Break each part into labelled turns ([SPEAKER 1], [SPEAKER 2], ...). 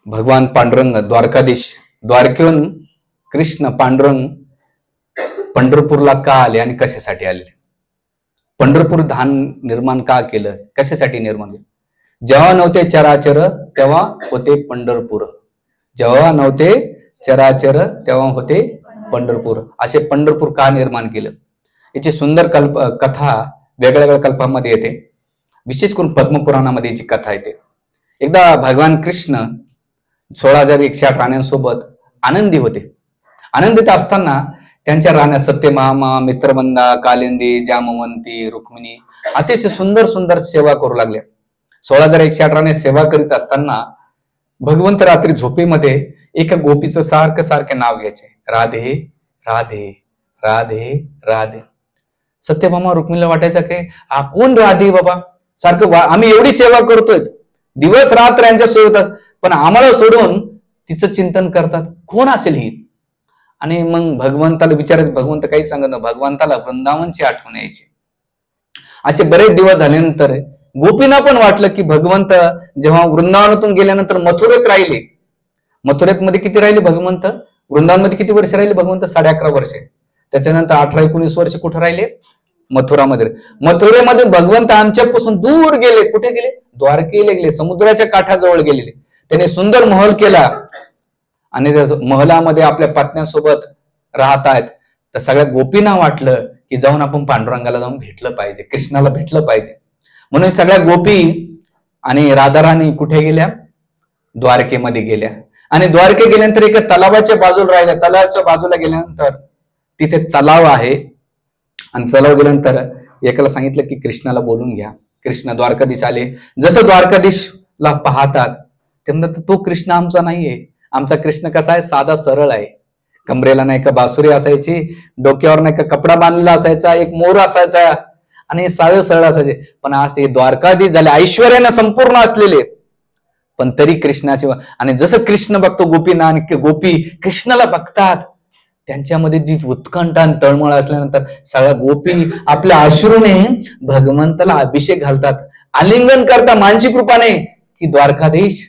[SPEAKER 1] भगवान पांडुरंग द्वारकाधीश, द्वारकेहून कृष्ण पांडुरंग पंढरपूरला का आले आणि कशासाठी आले? पंढरपूर धाम निर्माण का केलं? कशासाठी निर्माण केलं? जेव्हा नव्हते चराचर तेव्हा होते पंढरपूर, जेव्हा नव्हते चराचर तेव्हा होते पंढरपूर. असे पंढरपूर का निर्माण केलं? याची सुंदर कथा वेगळ्या वेगळ्या कल्पामध्ये येते. विशेष करून पद्मपुराणामध्ये याची कथा येते. एकदा भगवान कृष्ण 16,108 राण्यांसोबत आनंदी होते. आनंदित असताना त्यांच्या राण्या सत्यभामा, मित्रमंदा, कालिंदी, जामवंती, रुक्मिणी अतिशय सुंदर सुंदर सेवा करू लागल्या. 16,108 राणे सेवा करीत असताना भगवंत रात्री झोपेमध्ये एका गोपीचं सारखं सारखं नाव घ्यायचे, राधे राधे राधे राधे. सत्यभामा रुक्मिणीला वाटायचं काय, हा कोण राधे बाबा? सारखं आम्ही एवढी सेवा करतोय, दिवस रात्र यांच्या सोबत, पण आम्हाला सोडून तिचं चिंतन करतात, कोण असेल ही? आणि मग भगवंताला विचारायचं, भगवंत काही सांगत ना. भगवंताला वृंदावनची आठवण यायची. असे बरेच दिवस झाल्यानंतर गोपींना पण वाटलं की भगवंत जेव्हा वृंदावनातून गेल्यानंतर मथुरेत राहिले. मथुरेत मध्ये किती राहिले भगवंत? वृंदावनमध्ये किती वर्ष राहिले भगवंत? 11.5 वर्ष. त्याच्यानंतर 18-19 वर्ष कुठे राहिले? मथुरामध्ये. मथुरेमध्ये भगवंत आमच्यापासून दूर गेले. कुठे गेले? द्वारकेला गेले, समुद्राच्या काठाजवळ गेलेले. त्याने सुंदर महल केला आणि त्या महलामध्ये आपल्या पत्न्यांसोबत राहत आहेत. तर सगळ्या गोपींना वाटलं की जाऊन आपण पांडुरंगाला जाऊन भेटलं पाहिजे, कृष्णाला भेटलं पाहिजे. म्हणून सगळ्या गोपी आणि राधाराणी कुठे गेल्या? द्वारकेमध्ये गेल्या. आणि द्वारके गेल्यानंतर एका तलावाच्या बाजूला राहिल्या. तलावाच्या बाजूला गेल्यानंतर तिथे तलाव आहे आणि तलाव गेल्यानंतर एकाला सांगितलं की कृष्णाला बोलून घ्या. कृष्ण द्वारकाधीश आले. जसं द्वारकाधीशला पाहतात ते म्हणतात, तो कृष्ण आमचा नाहीये. आमचा कृष्ण कसा आहे? साधा सरळ आहे. कमरेला नाही का बासुरी असायची, डोक्यावर नाही का कपडा बांधलेला असायचा, एक मोर असायचा आणि साधे सरळ असायचे. पण आज ते द्वारकाधीश झाले, ऐश्वर्याने संपूर्ण असलेले, पण तरी कृष्णाचे. आणि जसं कृष्ण बघतो गोपींना आणि गोपी कृष्णाला बघतात, त्यांच्यामध्ये जी उत्कंठा आणि तळमळ असल्यानंतर सगळ्या गोपी आपल्या अश्रूने भगवंताला अभिषेक घालतात, आलिंगन करतात मानसिक रूपाने की द्वारकाधीश,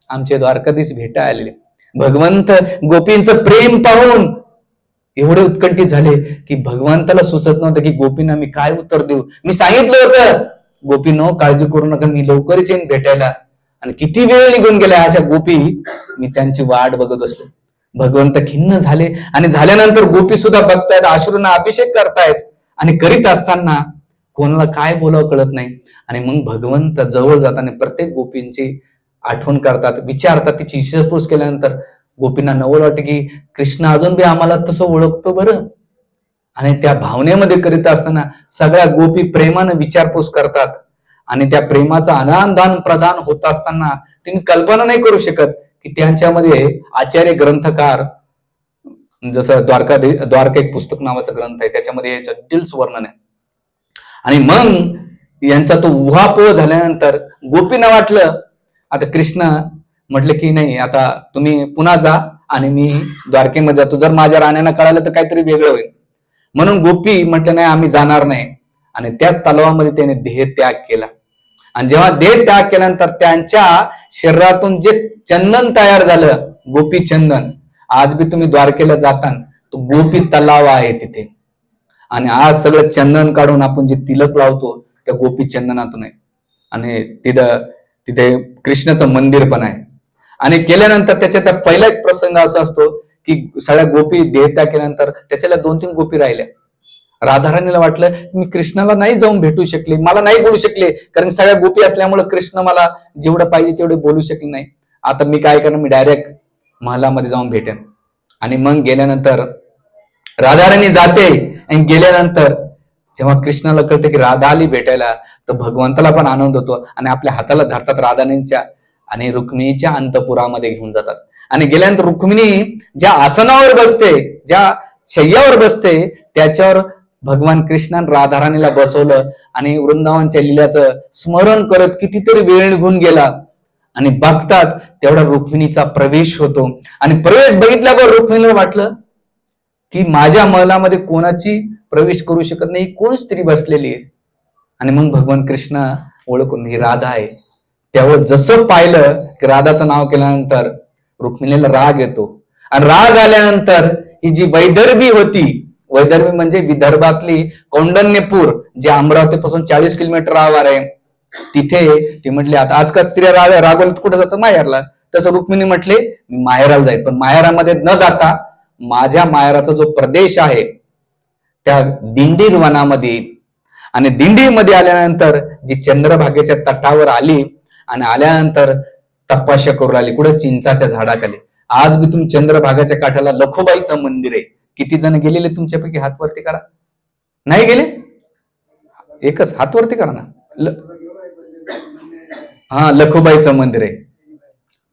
[SPEAKER 1] आमचे द्वारकाधीश भेटा आलेले. भगवंत गोपींचं प्रेम पाहून एवढे उत्कंठित झाले की भगवंताला सुचत नव्हतं की गोपींना मी काय उत्तर देऊ. मी सांगितलं होतं गोपींनो काळजी करू नका, मी लवकरच येईन भेटायला. आणि किती वेळ निघून गेला अशा गोपी, मी त्यांची वाट बघत बसलो. भगवंत खिन्न झाले आणि झाल्यानंतर गोपी सुद्धा बघतायत, अश्रूंना अभिषेक करतायत आणि करीत असताना कोणाला काय बोलावं कळत नाही. आणि मग भगवंत जवळ जाताना प्रत्येक गोपींची आठवण करतात, विचारतात. तिची विचारपूस केल्यानंतर गोपींना नवल वाटते की कृष्ण अजून बी आम्हाला तसं ओळखतो बरं. आणि त्या भावनेमध्ये करीत असताना सगळ्या गोपी प्रेमानं विचारपूस करतात. आणि त्या प्रेमाचा आदान प्रदान होत असताना तुम्ही कल्पना नाही करू शकत की त्यांच्यामध्ये आचार्य ग्रंथकार, जसं द्वारका एक पुस्तक नावाचं ग्रंथ आहे, त्याच्यामध्ये याचं डिटेल्स वर्णन आहे. आणि मग यांचा तो उहापोह झाल्यानंतर गोपींना वाटलं आता कृष्ण म्हटलं की नाही, आता तुम्ही पुन्हा जा आणि मी द्वारकेमध्ये जातो. जर माझ्या राण्यांना कळालं तर काहीतरी वेगळं होईल. म्हणून गोपी म्हटलं नाही, आम्ही जाणार नाही. आणि त्या तलावामध्ये त्याने देह त्याग केला. आणि जेव्हा देह त्याग केल्यानंतर त्यांच्या शरीरातून जे चंदन तयार झालं, गोपी चंदन, आज बी तुम्ही द्वारकेला जाताना तो गोपी तलाव आहे तिथे. आणि आज सगळं चंदन काढून आपण जे तिलक लावतो त्या गोपी चंदनातून आहे. आणि तिथे कृष्णाचं मंदिर पण आहे. आणि केल्यानंतर त्याच्या त्या पहिला एक प्रसंग असा असतो की सगळ्या गोपी देह त्याग केल्यानंतर त्याच्याला 2-3 गोपी राहिल्या. राधाराणीला वाटलं मी कृष्णाला नाही जाऊन भेटू शकले, मला नाही बोलू शकले, कारण सगळ्या गोपी असल्यामुळे कृष्ण मला जेवढं पाहिजे तेवढे बोलू शकले नाही. आता मी काय करणार, मी डायरेक्ट महलामध्ये जाऊन भेटेन. आणि मग गेल्यानंतर राधाराणी जाते आणि गेल्यानंतर जेव्हा कृष्णाला कळतं की राधा आली भेटायला, तर भगवंताला पण आनंद होतो आणि आपल्या हाताला धरतात राधाराणींच्या आणि रुक्मिणीच्या अंतपुरामध्ये घेऊन जातात. आणि गेल्यानंतर रुक्मिणी ज्या आसनावर बसते, ज्या शय्यावर बसते, त्याच्यावर भगवान कृष्णान राधाराणीला बसवलं आणि वृंदावनच्या लीलाचं स्मरण करत कितीतरी वेळ निघून गेला. आणि बघतात तेवढा रुक्मिणीचा प्रवेश होतो. आणि प्रवेश बघितल्यावर रुक्मिणीला वाटलं की माझ्या महलामध्ये कोणाची प्रवेश करू शकत नाही, कोण स्त्री बसलेली आहे. आणि मग भगवान कृष्ण ओळखून ही राधा आहे. त्यावर जसं पाहिलं की राधाचं नाव केल्यानंतर रुक्मिणीला राग येतो आणि राग आल्यानंतर ही जी वैदर्भी होती, वैदर्भी म्हणजे विदर्भातली कौंडण्यपूर, जे अमरावतीपासून 40 किलोमीटर आवार आहे, तिथे ती म्हटली आता आजकाल स्त्रिया रागवल्यात कुठे जातात? माहेरला. तसं रुक्मिणी म्हटले मी माहेराला जाईल, पण माहेरामध्ये न जाता माझ्या माहेराचा जो प्रदेश आहे त्या दिंडीर वनामध्ये, आणि दिंडीमध्ये आल्यानंतर जी चंद्रभागेच्या तटावर आली आणि आल्यानंतर तपस्या करू लागली. कुठे? चिंचाच्या झाडाखाली. आज मी तुम्ही चंद्रभागाच्या काठाला लखोबाईचं मंदिर आहे. किती जण गेलेले तुमच्यापैकी? हात वरती करा. नाही गेले? एकच हात वरती करा ना. हा, लखोबाईचं मंदिर आहे.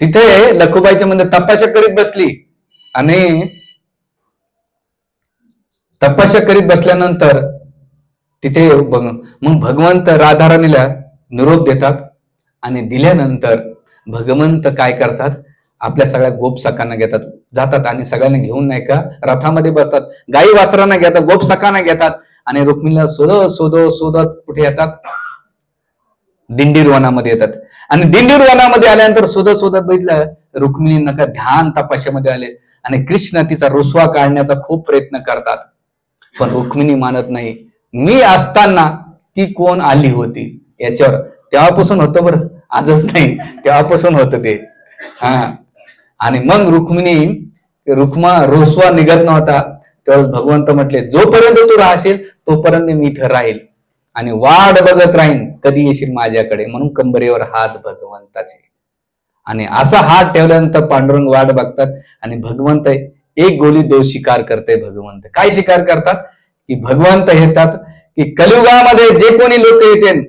[SPEAKER 1] तिथे लखोबाईचं मंदिर तपस्या करीत बसली आणि तपस्या करीत बसल्यानंतर तिथे मग भगवंत राधाराणीला निरोप देतात आणि दिल्यानंतर भगवंत काय करतात? आपल्या सगळ्या गोपसखांना घेतात, जातात आणि सगळ्यांना घेऊन नाही का रथामध्ये बसतात, गाई वासरांना घेतात, गोपसखांना घेतात आणि रुक्मिणीला शोधत कुठे येतात? दिंडीर वनामध्ये येतात. आणि दिंडीर वनामध्ये आल्यानंतर शोधत बघितलं रुक्मिणी नका ध्यान तपस्यामध्ये आले आणि कृष्ण तिचा रुसवा काढण्याचा खूप प्रयत्न करतात, पण रुक्मिणी मानत नाही. मी असताना ती कोण आली होती याच्यावर तेव्हापासून होतं बरं, आजच नाही, तेव्हापासून होतं ते. हा, आणि मग रुसवा निघत नव्हता. तेव्हा भगवंत म्हटले जोपर्यंत तू राहशील तोपर्यंत मी इथं राहील आणि वाट बघत राहीन कधी येशील माझ्याकडे. म्हणून कंबरेवर हात भगवंताचे, आणि असा हात ठेवल्यानंतर पांडुरंग वाट बघतात आणि भगवंत एक गोली दो शिकार करते. भगवंत काय शिकार करतात? की भगवंत येतात की कलियुगामध्ये जे कोणी लोक येतील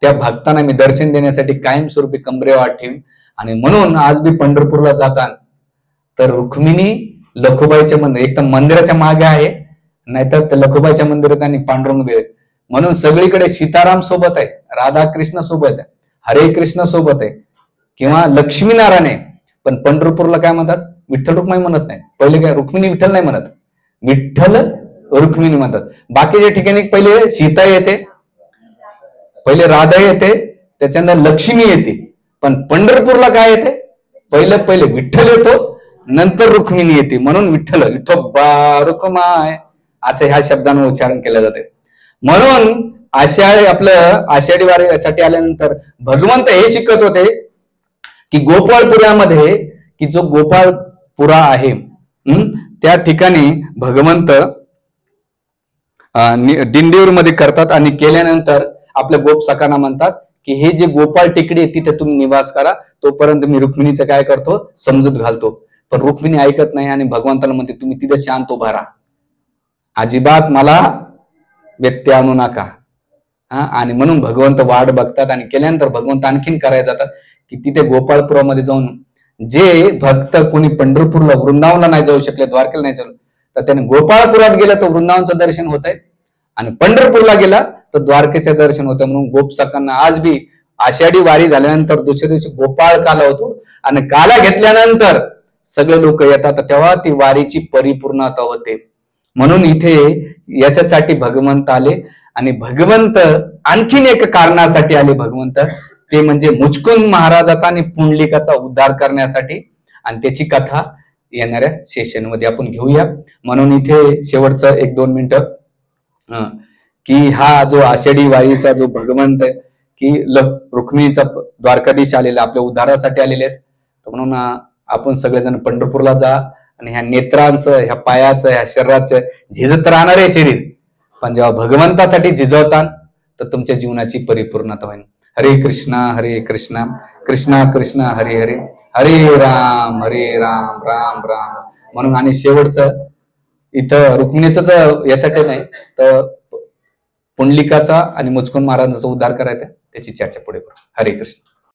[SPEAKER 1] त्या भक्तांना मी दर्शन देण्यासाठी कायमस्वरूपी कंबरेवर ठेवीन. आणि म्हणून आज बी पंढरपूरला जातात तर रुक्मिणी लखोबाईच्या मंदिर, एक तर मंदिराच्या मागे आहे, नाहीतर त्या लखोबाईच्या मंदिरात आणि पांडुरंग वेळ. म्हणून सगळीकडे सीताराम सोबत आहे, राधाकृष्ण सोबत आहे, हरे कृष्ण सोबत आहे किंवा लक्ष्मीनारायण आहे. पण पंढरपूरला काय म्हणतात? विठ्ठल रुक्मिणी म्हणत नाही. पहिले काय रुक्मिणी विठ्ठल नाही म्हणत, विठ्ठल रुक्मिणी म्हणतात. बाकीच्या ठिकाणी पहिले सीता येते, पहिले राधा येते, त्याच्यानंतर लक्ष्मी येते. पण पंढरपूरला काय येते? पहिले विठ्ठल येतो, नंतर रुक्मिणी येते. म्हणून विठ्ठल विठोबा रुक्माय असं ह्या शब्दांवर उच्चारण केलं जाते. म्हणून आपलं आषाढी वारीसाठी आल्यानंतर भगवंत हे शिकत होते की गोपाळपुरामध्ये, की जो गोपाळपुरा आहे त्या ठिकाणी भगवंत दिंडीवर मध्ये करतात आणि केल्यानंतर आपल्या गोपसखांना म्हणतात की हे जे गोपाळ टेकडी आहे तिथे तुम्ही निवास करा, तोपर्यंत मी रुक्मिणीचं काय करतो? समजूत घालतो. पण रुक्मिणी ऐकत नाही आणि भगवंताला म्हणते तुम्ही तिथे शांत उभा राहा, अजिबात मला व्यत्यय आणू नका. आणि म्हणून भगवंत वाट बघतात आणि केल्यानंतर भगवंत आणखीन करायला जातात की तिथे गोपाळपुरामध्ये जाऊन जे भक्त कोणी पंढरपूरला वृंदावनला नाही जाऊ शकले, द्वारकेला नाही जाऊ, तर त्याने गोपाळपुरात गेलं तर वृंदावनचं दर्शन होत आहे आणि पंढरपूरला गेला तर द्वारकेचं दर्शन होतं. म्हणून गोपसखांना आज बी आषाढी वारी झाल्यानंतर दुसऱ्या दिवशी गोपाळ काला होतो आणि काला घेतल्यानंतर सगळे लोक येतात, तेव्हा ती वारीची परिपूर्णता होते. म्हणून इथे याच्यासाठी भगवंत आले आणि भगवंत आणखीन एक कारणासाठी आले भगवंत, ते म्हणजे मुचकुंद महाराजाचा आणि पुंडलिकाचा उद्धार करण्यासाठी. आणि त्याची कथा येणाऱ्या सेशन मध्ये आपण घेऊया. म्हणून इथे शेवटचं 1-2 मिनिटं की हा जो आषाढी वारीचा जो भगवंत आहे की रुक्मिणीचा द्वारकाधीश आलेला आपल्या उद्धारासाठी आलेले आहेत. तर म्हणून आपण सगळेजण पंढरपूरला जा आणि ह्या नेत्रांचं, ह्या पायाचं, ह्या शरीराचं झिजत राहणारे शरीर पण जेव्हा भगवंतासाठी झिजवतात तर तुमच्या जीवनाची परिपूर्णता होईल. हरे कृष्णा कृष्णा कृष्ण हरे हरे, हरे राम राम राम. म्हणून आणि शेवटचं इथं रुक्मिणीचं तर यासाठी नाही तर पुंडलिकाचा आणि मुचकुंद महाराजांचा उद्धार करायचा, त्याची चर्चा पुढे करू. हरे कृष्ण.